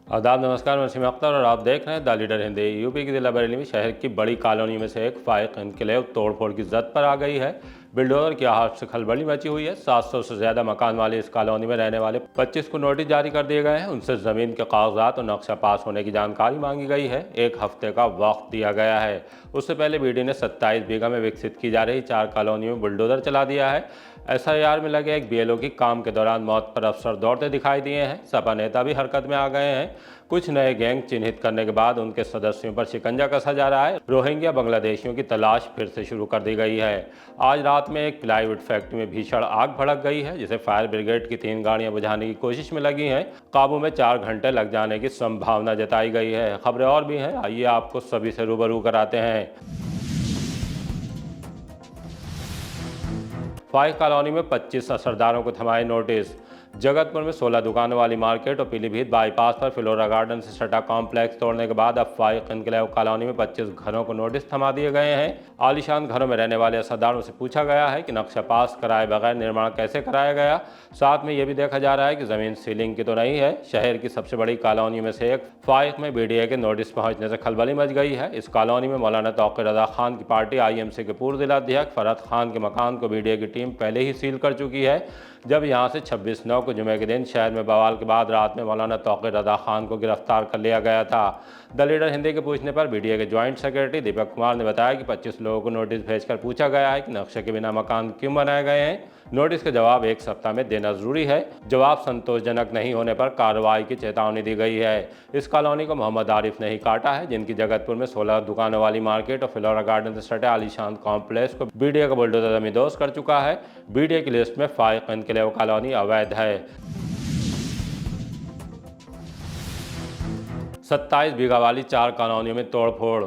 आदाब, नमस्कार। मैं वसीम अख्तर और आप देख रहे हैं द लीडर हिंदी। यूपी की जिला बरेली में शहर की बड़ी कॉलोनी में से एक फाइक एन्क्लेव तोड़फोड़ की जद पर आ गई है। बिल्डोजर की आहट से खलबली मची हुई है। 700 से ज़्यादा मकान वाले इस कॉलोनी में रहने वाले 25 को नोटिस जारी कर दिए गए हैं। उनसे ज़मीन के कागजात और नक्शा पास होने की जानकारी मांगी गई है। 1 हफ्ते का वक्त दिया गया है। उससे पहले बीडी ने 27 बीघा में विकसित की जा रही 4 कॉलोनियों में बुलडोजर चला दिया है। एसआईआर में लगे एक बीएलओ की काम के दौरान मौत पर अफसर दौड़ते दिखाई दिए हैं। सपा नेता भी हरकत में आ गए हैं। कुछ नए गैंग चिन्हित करने के बाद उनके सदस्यों पर शिकंजा कसा जा रहा है। रोहिंग्या बांग्लादेशियों की तलाश फिर से शुरू कर दी गई है। आज रात में एक प्लाईवुड फैक्ट्री में भीषण आग भड़क गई है, जिसे फायर ब्रिगेड की 3 गाड़ियां बुझाने की कोशिश में लगी हैं। काबू में 4 घंटे लग जाने की संभावना जताई गई है। खबरें और भी हैं, आइए आपको सभी से रूबरू कराते हैं। फाइक कॉलोनी में 25 असरदारों को थमाए नोटिस। जगतपुर में 16 दुकानों वाली मार्केट और पीलीभीत बाईपास पर फ्लोरा गार्डन से सटा कॉम्प्लेक्स तोड़ने के बाद अब फाइक एन्क्लेव कॉलोनी में 25 घरों को नोटिस थमा दिए गए हैं। आलीशान घरों में रहने वाले असरदारों से पूछा गया है कि नक्शा पास कराए बगैर निर्माण कैसे कराया गया। साथ में यह भी देखा जा रहा है कि जमीन सीलिंग की तो नहीं है। शहर की सबसे बड़ी कॉलोनी में से एक फाइक में बीडीए के नोटिस पहुंचने से खलबली मच गई है। इस कॉलोनी में मौलाना तौकीर रजा खान की पार्टी आईएमसी के पूर्व जिलाध्यक्ष फरहत खान के मकान को बीडीए की टीम पहले ही सील कर चुकी है। जब यहां से 26/9 को जुमे के दिन शहर में बवाल के बाद रात में मौलाना तौकीर रजा खान को गिरफ्तार कर लिया गया था। द लीडर हिंदी के पूछने पर बीडीए के ज्वाइंट सेक्रेटरी दीपक कुमार ने बताया कि 25 लोगों को नोटिस भेजकर पूछा गया है कि नक्शे के बिना मकान क्यों बनाए गए हैं। नोटिस का जवाब 1 सप्ताह में देना जरूरी है। जवाब संतोषजनक नहीं होने पर कार्रवाई की चेतावनी दी गई है। इस कॉलोनी को मोहम्मद आरिफ ने ही काटा है, जिनकी जगतपुर में 16 दुकानों वाली मार्केट और फ्लोरा गार्डन से सटे आलीशान कॉम्प्लेक्स को बीडीए का बुलडोजर जमींदोज कर चुका है। बीडीए की लिस्ट में फाइक एन्क्लेव कॉलोनी अवैध है। 27 बीघा वाली 4 कॉलोनियों में तोड़फोड़।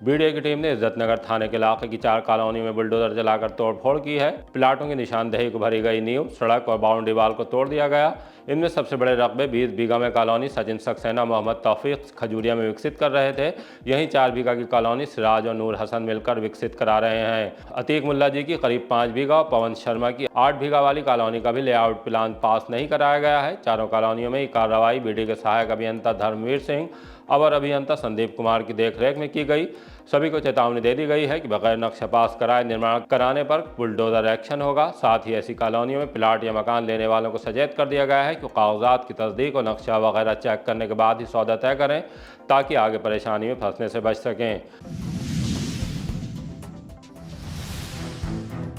बीडीए की टीम ने इज्जतनगर थाने के इलाके की 4 कॉलोनियों में बुलडोजर चलाकर तोड़फोड़ की है। प्लाटों की निशानदेही को भरी गई नींव, सड़क और बाउंड्री वाल को तोड़ दिया गया। इनमें सबसे बड़े रकबे 20 बीघा में कॉलोनी सचिन सक्सेना मोहम्मद तौफीक खजूरिया में विकसित कर रहे थे। यहीं 4 बीघा की कॉलोनी सिराज और नूर हसन मिलकर विकसित करा रहे हैं। अतीक मुल्ला जी की करीब 5 बीघा और पवन शर्मा की 8 बीघा वाली कॉलोनी का भी लेआउट प्लान पास नहीं कराया गया है। चारों कॉलोनियों में कार्रवाई बीडीए के सहायक अभियंता धर्मवीर सिंह, अवर अभियंता संदीप कुमार की देखरेख में की गई। सभी को चेतावनी दे दी गई है कि बगैर नक्शा पास कराए निर्माण कराने पर बुलडोजर एक्शन होगा। साथ ही ऐसी कॉलोनियों में प्लाट या मकान लेने वालों को सचेत कर दिया गया है कि कागजात की तस्दीक और नक्शा वगैरह चेक करने के बाद ही सौदा तय करें, ताकि आगे परेशानी में फंसने से बच सकें।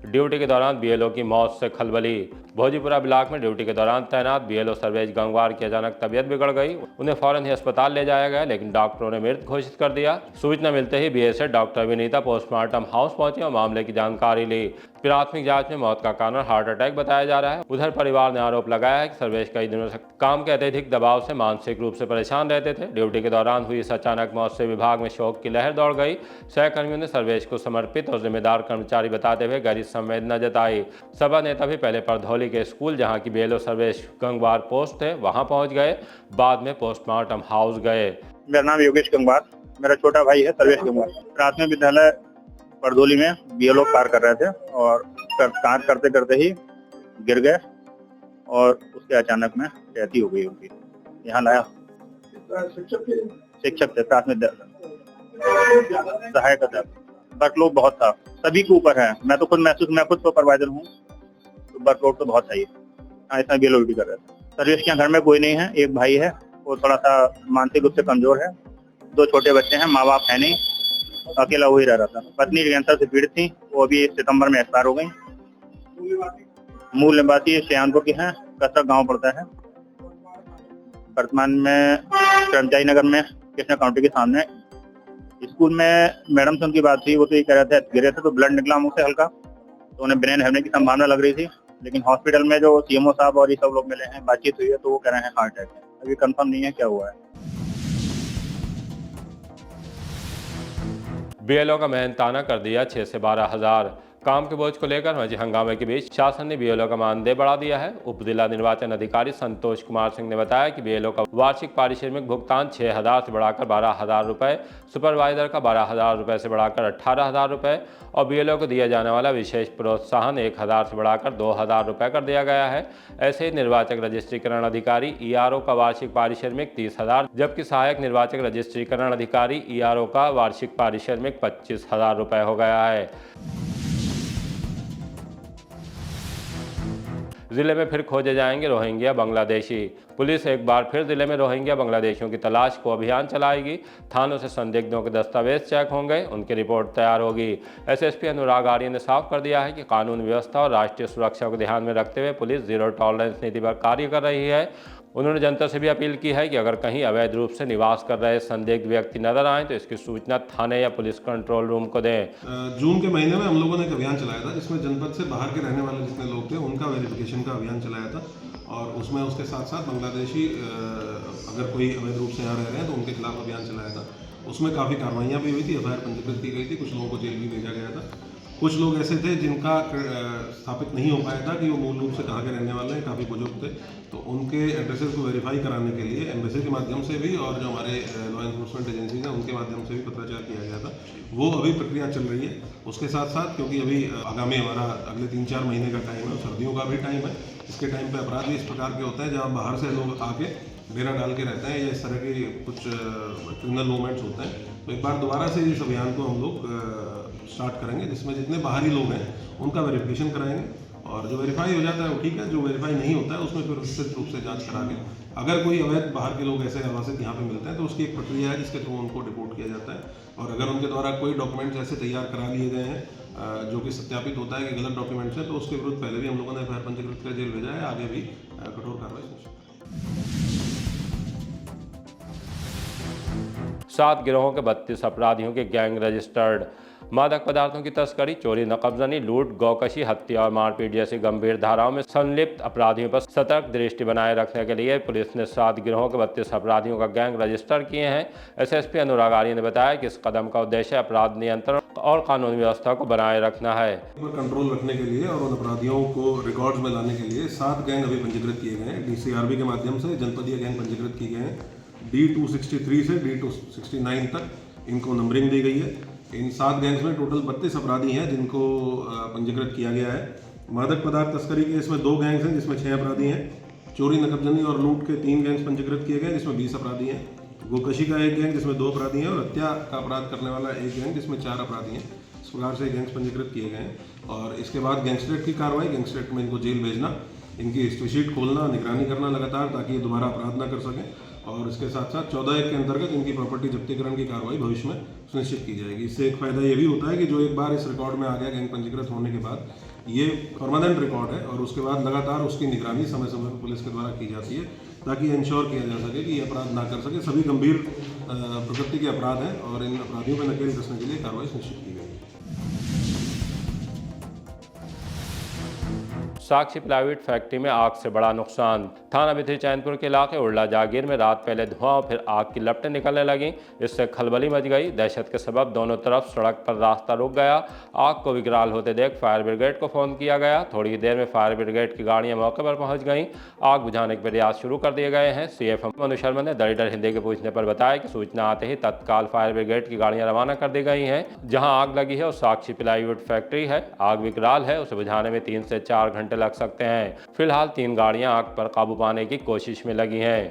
ड्यूटी के दौरान बीएलओ की मौत से खलबली। भोजीपुरा ब्लॉक में ड्यूटी के दौरान तैनात बीएलओ सर्वेश गंगवार की अचानक तबीयत बिगड़ गई। उन्हें फौरन ही अस्पताल ले जाया गया, लेकिन डॉक्टरों ने मृत घोषित कर दिया। सूचना मिलते ही BSF doctor Vinita postmortem house पहुंची और मामले की जानकारी ली। प्राथमिक जांच में मौत का कारण हार्ट अटैक बताया जा रहा है। उधर परिवार ने आरोप लगाया है कि सर्वेश कई दिनों से काम के अत्यधिक दबाव से मानसिक रूप से परेशान रहते थे। ड्यूटी के दौरान हुई इस अचानक मौत से विभाग में शोक की लहर दौड़ गई। सहकर्मियों ने सर्वेश को समर्पित और जिम्मेदार कर्मचारी बताते हुए गहरी संवेदना जताई। सपा नेता भी पहले परधौली के स्कूल, जहां की बीएलओ सर्वेश गंगवार पोस्ट थे, वहां पहुंच गए। बाद में पोस्टमार्टम हाउस गए। मेरा नाम योगेश गंगवार, मेरा छोटा भाई है सर्वेश गंगवार। प्राथमिक विद्यालय परधौली में बीएलओ कार्य कर रहे थे और कार्य करते करते ही गिर गए और उसके अचानक में डेथ हो गई उनकी। यहाँ लाया शिक्षक थे प्राथमिक विद्यालय, सहायक अध्यापक। वर्कलोड बहुत था, सभी के ऊपर है। मैं खुद सुपरवाइजर हूँ, तो वर्कलोड तो बहुत सही है। इसमें बीएलओ ड्यूटी कर रहे थे। सर्वेश के घर में कोई नहीं है, एक भाई है, वो थोड़ा सा मानसिक रूप से कमजोर है। 2 छोटे बच्चे हैं, माँ बाप है नहीं, अकेला वही रह रहा था। पत्नी कैंसर से पीड़ित थी, वो अभी सितंबर में एक्सपायर हो गई। मूल निवासी श्यानपुर की है, कसर गांव पड़ता है। वर्तमान में कर्मचारी नगर में कृष्णा काउंटी के सामने। स्कूल में मैडम से उनकी बात थी, वो तो ये कह रहे थे गिरे थे तो ब्लड निकला मुंह से हल्का, तो उन्हें ब्रेन हेमरेज की संभावना लग रही थी। लेकिन हॉस्पिटल में जो सीएमओ साहब और ये सब लोग मिले हैं, बातचीत हुई है, तो वो कह रहे हैं हार्ट अटैक है। अभी कंफर्म नहीं है क्या हुआ है। बीएलओ का मेहनताना कर दिया 6 से 12 हज़ार। काम के बोझ को लेकर मचे हंगामे के बीच शासन ने बीएलओ का मानदेय बढ़ा दिया है। उप जिला निर्वाचन अधिकारी संतोष कुमार सिंह ने बताया कि बीएलओ का वार्षिक पारिश्रमिक भुगतान 6,000 से बढ़ाकर 12,000 रुपए, सुपरवाइजर का 12,000 रुपए से बढ़ाकर 18,000 रुपए और बीएलओ को दिया जाने वाला विशेष प्रोत्साहन 1,000 से बढ़ाकर 2,000 रुपए कर दिया गया है। ऐसे ही निर्वाचक रजिस्ट्रीकरण अधिकारी ईआरओ का वार्षिक पारिश्रमिक 30,000, जबकि सहायक निर्वाचक रजिस्ट्रीकरण अधिकारी ईआरओ का वार्षिक पारिश्रमिक 25,000 रुपए हो गया है। जिले में फिर खोजे जाएंगे रोहिंग्या बांग्लादेशी। पुलिस एक बार फिर जिले में रोहिंग्या बांग्लादेशियों की तलाश को अभियान चलाएगी। थानों से संदिग्धों के दस्तावेज चेक होंगे, उनकी रिपोर्ट तैयार होगी। एसएसपी अनुराग आर्य ने साफ कर दिया है कि कानून व्यवस्था और राष्ट्रीय सुरक्षा को ध्यान में रखते हुए पुलिस जीरो टॉलरेंस नीति पर कार्य कर रही है। उन्होंने जनता से भी अपील की है कि अगर कहीं अवैध रूप से निवास कर रहे संदिग्ध व्यक्ति नजर आए तो इसकी सूचना थाने या पुलिस कंट्रोल रूम को दें। जून के महीने में हम लोगों ने एक अभियान चलाया था जिसमें जनपद से बाहर के रहने वाले जितने लोग थे उनका वेरिफिकेशन का अभियान चलाया था और उसमें उसके साथ साथ बांग्लादेशी अगर कोई अवैध रूप से यहाँ रह रहे हैं तो उनके खिलाफ अभियान चलाया था। उसमें काफ़ी कार्रवाइयाँ भी हुई थी, एफआईआर पंजीकृत की गई थी, कुछ लोगों को जेल भी भेजा गया था। कुछ लोग ऐसे थे जिनका स्थापित नहीं हो पाया था कि वो मूल रूप से कहाँ के रहने वाले हैं, काफ़ी बुजुर्ग थे, तो उनके एड्रेसेस को वेरीफाई कराने के लिए एम्बेसी के माध्यम से भी और जो हमारे लॉ इन्फोर्समेंट एजेंसीज हैं उनके माध्यम से भी पत्राचार किया गया था। वो अभी प्रक्रिया चल रही है। उसके साथ साथ क्योंकि अभी आगामी हमारा अगले 3-4 महीने का टाइम है, सर्दियों का भी टाइम है, इसके टाइम पे अपराध भी इस प्रकार के होते हैं जहाँ बाहर से लोग आके डेरा डाल के रहते हैं या इस तरह के कुछ क्रिमिनल मूवमेंट्स होते हैं। तो एक बार दोबारा से इस अभियान को हम लोग स्टार्ट करेंगे जिसमें जितने बाहरी लोग हैं उनका वेरिफिकेशन कराएंगे और जो वेरीफाई हो जाता है वो ठीक है, जो वेरीफाई नहीं होता है उसमें फिर विस्तृत रूप से जांच करा के अगर कोई अवैध बाहर के लोग ऐसे आवासित यहाँ पे मिलते हैं तो उसकी एक प्रक्रिया है जिसके थ्रू उनको रिपोर्ट किया जाता है और अगर उनके द्वारा कोई डॉक्यूमेंट्स ऐसे तैयार करा लिए गए हैं जो कि सत्यापित होता है कि गलत डॉक्यूमेंट्स हैं तो उसके विरुद्ध पहले भी हम लोगों ने एफआईआर पंजीकृत कर जेल भेजा है, आगे भी कठोर कार्रवाई सुनिश्चित। 7 गिरोहों के 32 अपराधियों की गैंग रजिस्टर्ड। मादक पदार्थों की तस्करी, चोरी, नकबजनी, लूट, गौकशी, हत्या और मारपीट जैसी गंभीर धाराओं में संलिप्त अपराधियों पर सतर्क दृष्टि बनाए रखने के लिए पुलिस ने 7 गिरोहों के 32 अपराधियों का गैंग रजिस्टर किए हैं। एसएसपी अनुराग आर्य ने बताया कि इस कदम का उद्देश्य अपराध नियंत्रण और कानून व्यवस्था को बनाए रखना है। कंट्रोल रखने के लिए और उन अपराधियों को रिकॉर्ड्स में लाने के लिए 7 गैंग अभी पंजीकृत किए गए हैं। डीसीआरबी के माध्यम से जनपदीय गैंग पंजीकृत किए गए हैं। D263 से D269 तक इनको नंबरिंग दी गई है। इन 7 गैंग्स में टोटल 32 अपराधी हैं जिनको पंजीकृत किया गया है। मादक पदार्थ तस्करी के इसमें 2 गैंग्स हैं जिसमें 6 अपराधी हैं। चोरी, नकबजनी और लूट के 3 गैंग्स पंजीकृत किए गए जिसमें 20 अपराधी हैं। गोकशी का 1 गैंग जिसमें 2 अपराधी हैं और हत्या का अपराध करने वाला 1 गैंग जिसमें 4 अपराधी हैं। इस प्रकार से गैंग्स पंजीकृत किए गए हैं और इसके बाद गैंगस्टरेट की कार्रवाई, गैंगस्टरेट में इनको जेल भेजना, इनकी हिस्ट्री शीट खोलना, निगरानी करना लगातार ताकि ये दोबारा अपराध ना कर सकें और इसके साथ साथ 14(1) के अंतर्गत इनकी प्रॉपर्टी जब्तीकरण की कार्रवाई भविष्य में सुनिश्चित की जाएगी। इससे एक फायदा ये भी होता है कि जो एक बार इस रिकॉर्ड में आ गया गैंग पंजीकृत होने के बाद ये परमानेंट रिकॉर्ड है और उसके बाद लगातार उसकी निगरानी समय समय पर पुलिस के द्वारा की जाती है ताकि इंश्योर किया जा सके कि ये अपराध ना कर सके। सभी गंभीर प्रकृति के अपराध हैं और इन अपराधियों पर नकेल कसने के लिए कार्रवाई सुनिश्चित की गई है। साक्षी प्लाईवुड फैक्ट्री में आग से बड़ा नुकसान। थाना बिथरी चैनपुर के इलाके उड़ला जागीर में रात पहले धुआं और फिर आग की लपटें निकलने लगीं। इससे खलबली मच गई। दहशत के सबब दोनों तरफ सड़क पर रास्ता रुक गया। आग को विकराल होते देख फायर ब्रिगेड को फोन किया गया। थोड़ी ही देर में फायर ब्रिगेड की गाड़ियां मौके पर पहुंच गईं। आग बुझाने के प्रयास शुरू कर दिए गए हैं। सीएफएम मनु शर्मा ने द लीडर हिंदी के पूछने पर बताया कि सूचना आते ही तत्काल फायर ब्रिगेड की गाड़ियां रवाना कर दी गई हैं। जहां आग लगी है वो साक्षी प्लाईवुड फैक्ट्री है। आग विकराल है, उसे बुझाने में 3 से 4 घंटे लग सकते हैं। फिलहाल 3 गाड़ियां आग पर काबू पाने की कोशिश में लगी हैं।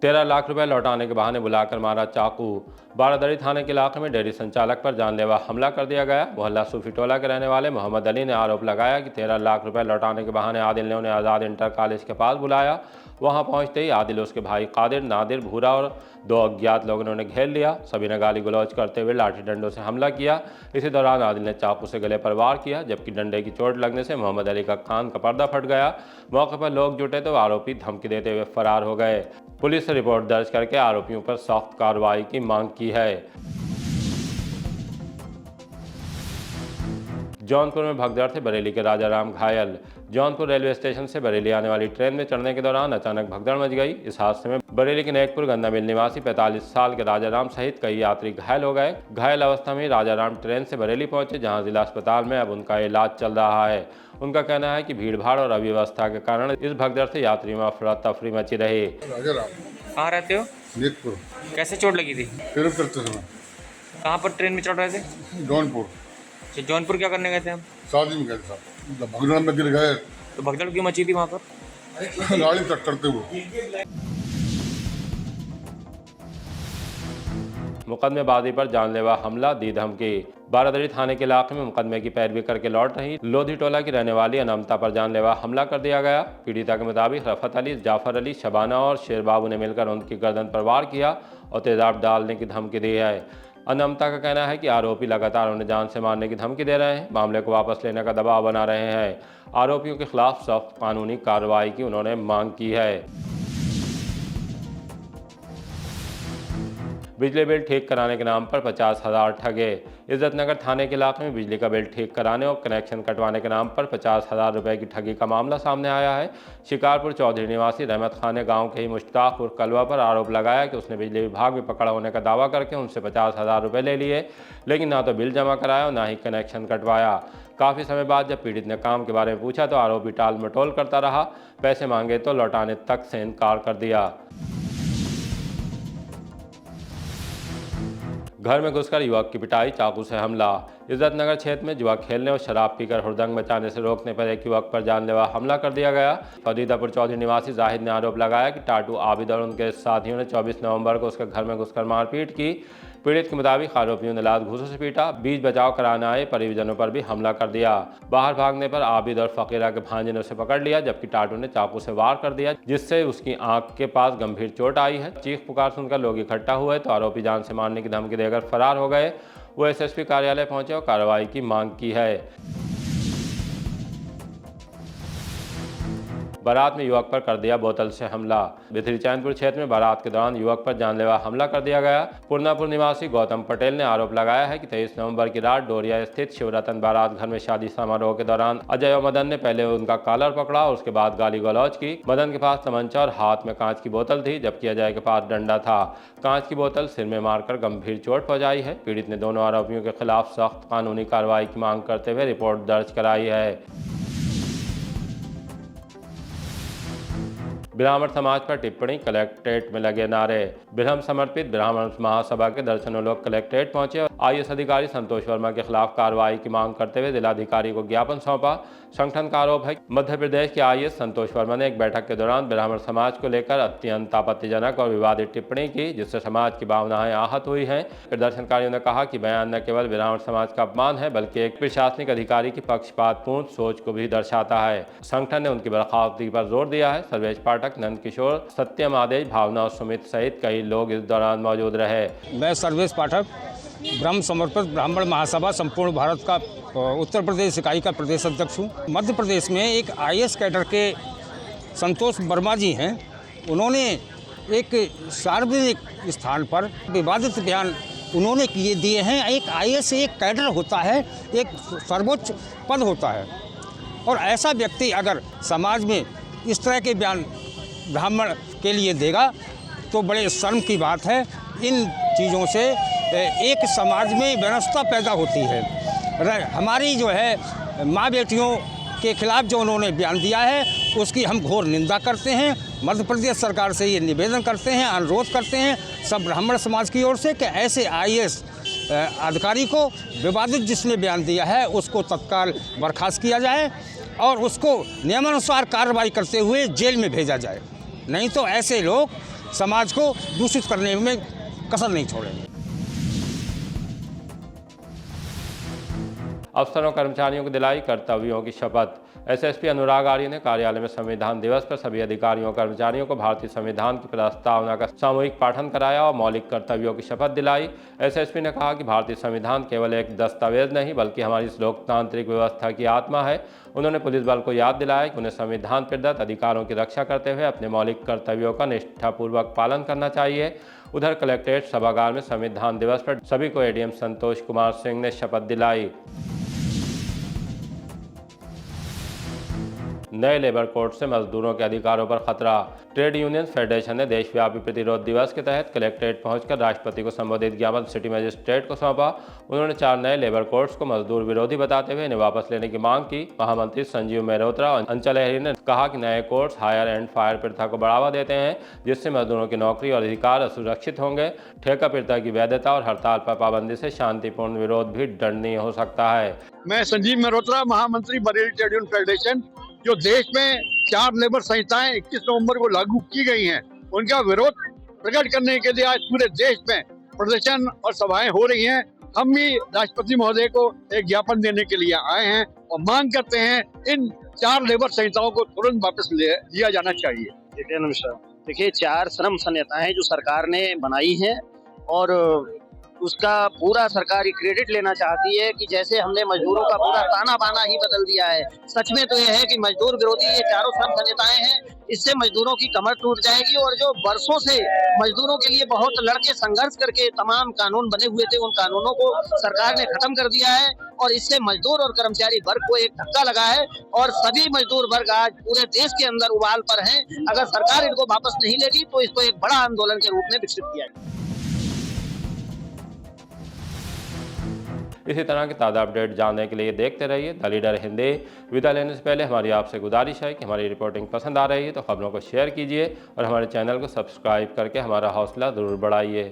13 लाख रुपए लौटाने के बहाने बुलाकर मारा चाकू। बारादरी थाने के इलाके में डेयरी संचालक पर जानलेवा हमला कर दिया गया। मोहल्ला सूफी टोला के रहने वाले मोहम्मद अली ने आरोप लगाया कि 13 लाख रुपए लौटाने के बहाने आदिल ने उन्हें आज़ाद इंटर कॉलेज के पास बुलाया। वहां पहुंचते ही आदिल, उसके भाई कादिर, नादिर, भूरा और 2 अज्ञात लोगों ने उन्हें घेर लिया। सभी ने गाली गलौज करते हुए लाठी डंडों से हमला किया। इसी दौरान आदिल ने चाकू से गले पर वार किया, जबकि डंडे की चोट लगने से मोहम्मद अली का कान का पर्दा फट गया। मौके पर लोग जुटे तो आरोपी धमकी देते हुए फरार हो गए। पुलिस ने रिपोर्ट दर्ज करके आरोपियों पर सख्त कार्रवाई की मांग की है। जौनपुर में भगदड़ से बरेली के राजाराम घायल। जौनपुर रेलवे स्टेशन से बरेली आने वाली ट्रेन में चढ़ने के दौरान अचानक भगदड़ मच गई। इस हादसे में बरेली के नेकपुर गंदामिल निवासी 45 साल के राजाराम सहित कई यात्री घायल हो गए। घायल अवस्था में राजाराम ट्रेन से बरेली पहुंचे, जहां जिला अस्पताल में अब उनका इलाज चल रहा है। उनका कहना है कि भीड़भाड़ और अव्यवस्था के कारण इस भगदड़ से यात्रियों में अफरा तफरी मची रही। कहाँ रहते हो? नेकपुर। कैसे चोट लगी थी? ट्रेन करते समय कहाँ पर ट्रेन में चढ़ रहे थे? जौनपुर। अच्छा, जौनपुर क्या करने गए थे हम? शादी में गए थे साहब, जब भगदड़ में गिर गए तो भगदड़ क्यों मची थी वहाँ पर? गाड़ी टक्करते हुए। मुकदमेबाजी पर जानलेवा हमला, दी धमकी। बारादरी थाने के इलाके में मुकदमे की पैरवी करके लौट रही लोधी टोला की रहने वाली अनमता पर जानलेवा हमला कर दिया गया। पीड़िता के मुताबिक रफत अली, जाफर अली, शबाना और शेर बाबू ने मिलकर उनकी गर्दन पर वार किया और तेजाब डालने की धमकी दी है। अनमता का कहना है कि आरोपी लगातार उन्हें जान से मारने की धमकी दे रहे हैं, मामले को वापस लेने का दबाव बना रहे हैं। आरोपियों के खिलाफ सख्त कानूनी कार्रवाई की उन्होंने मांग की है। बिजली बिल ठीक कराने के नाम पर 50,000 ठगे। इज्जतनगर थाने के इलाके में बिजली का बिल ठीक कराने और कनेक्शन कटवाने के नाम पर 50,000 रुपए की ठगी का मामला सामने आया है। शिकारपुर चौधरी निवासी रहमत खान ने गांव के ही मुश्ताक उर्फ कलवा पर आरोप लगाया कि उसने बिजली विभाग में पकड़ा होने का दावा करके उनसे 50,000 रुपये ले लिए, लेकिन ना तो बिल जमा कराया और ना ही कनेक्शन कटवाया। काफ़ी समय बाद जब पीड़ित ने काम के बारे में पूछा तो आरोपी टाल मटोल करता रहा। पैसे मांगे तो लौटाने तक से इनकार कर दिया। घर में घुसकर युवक की पिटाई, चाकू से हमला। इज्जतनगर क्षेत्र में जुआ खेलने और शराब पीकर हुड़दंग मचाने से रोकने पर एक युवक पर जानलेवा हमला कर दिया गया। फरीदापुर चौधरी निवासी जाहिद ने आरोप लगाया कि टाटू आबिद और उनके साथियों ने 24 नवंबर को उसके घर में घुसकर मारपीट की। पीड़ित के मुताबिक आरोपियों ने लात घूंसों से पीटा, बीच बचाव कराने आए परिजनों पर भी हमला कर दिया। बाहर भागने पर आबिद और फकीरा के भांजे ने उसे पकड़ लिया, जबकि टाटू ने चाकू से वार कर दिया, जिससे उसकी आंख के पास गंभीर चोट आई है। चीख पुकार सुनकर लोग इकट्ठा हुए तो आरोपी जान से मारने की धमकी देकर फरार हो गए। वो एसएसपी कार्यालय पहुंचे और कार्रवाई की मांग की है। बारात में युवक पर कर दिया बोतल से हमला। बिथरी चैनपुर क्षेत्र में बारात के दौरान युवक पर जानलेवा हमला कर दिया गया। पूर्णापुर निवासी गौतम पटेल ने आरोप लगाया है कि 23 नवंबर की रात डोरिया स्थित शिवरतन बारात घर में शादी समारोह के दौरान अजय और मदन ने पहले उनका कॉलर पकड़ा और उसके बाद गाली गलौज की। मदन के पास तमंचा और हाथ में कांच की बोतल थी, जबकि अजय के पास डंडा था। कांच की बोतल सिर में मारकर गंभीर चोट पहुंचाई है। पीड़ित ने दोनों आरोपियों के खिलाफ सख्त कानूनी कार्रवाई की मांग करते हुए रिपोर्ट दर्ज कराई है। ब्राह्मण समाज पर टिप्पणी, कलेक्ट्रेट में लगे नारे। ब्रह्म समर्पित ब्राह्मण महासभा के दर्जनों लोग कलेक्ट्रेट पहुंचे और आईएएस अधिकारी संतोष वर्मा के खिलाफ कार्रवाई की मांग करते हुए जिलाधिकारी को ज्ञापन सौंपा। संगठन का आरोप है कि मध्य प्रदेश के आईएएस संतोष वर्मा ने एक बैठक के दौरान ब्राह्मण समाज को लेकर अत्यंत आपत्तिजनक और विवादित टिप्पणी की, जिससे समाज की भावनाएं आहत हुई हैं। प्रदर्शनकारियों ने कहा कि बयान न केवल ब्राह्मण समाज का अपमान है, बल्कि एक प्रशासनिक अधिकारी की पक्षपातपूर्ण सोच को भी दर्शाता है। संगठन ने उनकी बर्खास्तगी पर जोर दिया है। सर्वेश पाठक, नंद किशोर, सत्यम आदेश, भावना और सुमित सहित कई लोग इस दौरान मौजूद रहे। मैं सर्वेश पाठक, ब्रह्म समर्पित ब्राह्मण महासभा संपूर्ण भारत का उत्तर प्रदेश इकाई का प्रदेश अध्यक्ष हूँ। मध्य प्रदेश में एक आईएएस कैडर के संतोष वर्मा जी हैं, उन्होंने एक सार्वजनिक स्थान पर विवादित बयान उन्होंने दिए हैं। एक आईएएस एक कैडर होता है, एक सर्वोच्च पद होता है, और ऐसा व्यक्ति अगर समाज में इस तरह के बयान ब्राह्मण के लिए देगा तो बड़े शर्म की बात है। इन चीज़ों से एक समाज में व्यवस्था पैदा होती है। हमारी जो है माँ बेटियों के खिलाफ जो उन्होंने बयान दिया है उसकी हम घोर निंदा करते हैं। मध्य प्रदेश सरकार से ये निवेदन करते हैं, अनुरोध करते हैं सब ब्राह्मण समाज की ओर से कि ऐसे आईएएस अधिकारी को विवादित जिसने बयान दिया है उसको तत्काल बर्खास्त किया जाए और उसको नियमानुसार कार्रवाई करते हुए जेल में भेजा जाए, नहीं तो ऐसे लोग समाज को दूषित करने में कसर नहीं छोड़ेंगे। अफसरों कर्मचारियों को दिलाई कर्तव्यों की शपथ। एसएसपी अनुराग आर्य ने कार्यालय में संविधान दिवस पर सभी अधिकारियों और कर्मचारियों को भारतीय संविधान की प्रस्तावना का सामूहिक पाठन कराया और मौलिक कर्तव्यों की शपथ दिलाई। एसएसपी ने कहा कि भारतीय संविधान केवल एक दस्तावेज नहीं बल्कि हमारी इस लोकतांत्रिक व्यवस्था की आत्मा है। उन्होंने पुलिस बल को याद दिलाया कि उन्हें संविधान प्रदत्त अधिकारों की रक्षा करते हुए अपने मौलिक कर्तव्यों का निष्ठापूर्वक पालन करना चाहिए। उधर कलेक्ट्रेट सभागार में संविधान दिवस पर सभी को एडीएम संतोष कुमार सिंह ने शपथ दिलाई। नए लेबर कोड से मजदूरों के अधिकारों पर खतरा। ट्रेड यूनियन फेडरेशन ने देशव्यापी प्रतिरोध दिवस के तहत कलेक्ट्रेट पहुंचकर राष्ट्रपति को संबोधित ज्ञापन सिटी मजिस्ट्रेट को सौंपा। उन्होंने 4 नए लेबर कोड्स को मजदूर विरोधी बताते हुए इन्हें वापस लेने की मांग की। महामंत्री संजीव मेहरोत्रा और अंचल अहिर ने कहा कि नए कोड्स हायर एंड फायर प्रथा को बढ़ावा देते हैं, जिससे मजदूरों की नौकरी और अधिकार असुरक्षित होंगे। ठेका प्रथा की वैधता और हड़ताल पर पाबंदी से शांतिपूर्ण विरोध भी दंडनीय हो सकता है। मैं संजीव मेहरोत्रा, महामंत्री बरेली ट्रेड यूनियन फेडरेशन, जो देश में 4 लेबर संहिताएं 21 नवंबर को लागू की गई हैं, उनका विरोध प्रकट करने के लिए आज पूरे देश में प्रदर्शन और सभाएं हो रही हैं। हम भी राष्ट्रपति महोदय को एक ज्ञापन देने के लिए आए हैं और मांग करते हैं इन 4 लेबर संहिताओं को तुरंत वापस लिया जाना चाहिए। देखिए, 4 श्रम संहिताएं जो सरकार ने बनाई हैं और उसका पूरा सरकारी क्रेडिट लेना चाहती है कि जैसे हमने मजदूरों का पूरा ताना बाना ही बदल दिया है। सच में तो यह है कि मजदूर विरोधी ये 4 श्रम संहिताएं हैं, इससे मजदूरों की कमर टूट जाएगी और जो बरसों से मजदूरों के लिए बहुत लड़के संघर्ष करके तमाम कानून बने हुए थे, उन कानूनों को सरकार ने खत्म कर दिया है और इससे मजदूर और कर्मचारी वर्ग को एक धक्का लगा है और सभी मजदूर वर्ग आज पूरे देश के अंदर उबाल पर हैं। अगर सरकार इनको वापस नहीं लेगी तो इसको एक बड़ा आंदोलन के रूप में विकसित किया जाएगा। इसी तरह के ताज़ा अपडेट जानने के लिए देखते रहिए द लीडर हिंदी। विदा लेने से पहले हमारी आपसे गुजारिश है कि हमारी रिपोर्टिंग पसंद आ रही है तो खबरों को शेयर कीजिए और हमारे चैनल को सब्सक्राइब करके हमारा हौसला ज़रूर बढ़ाइए।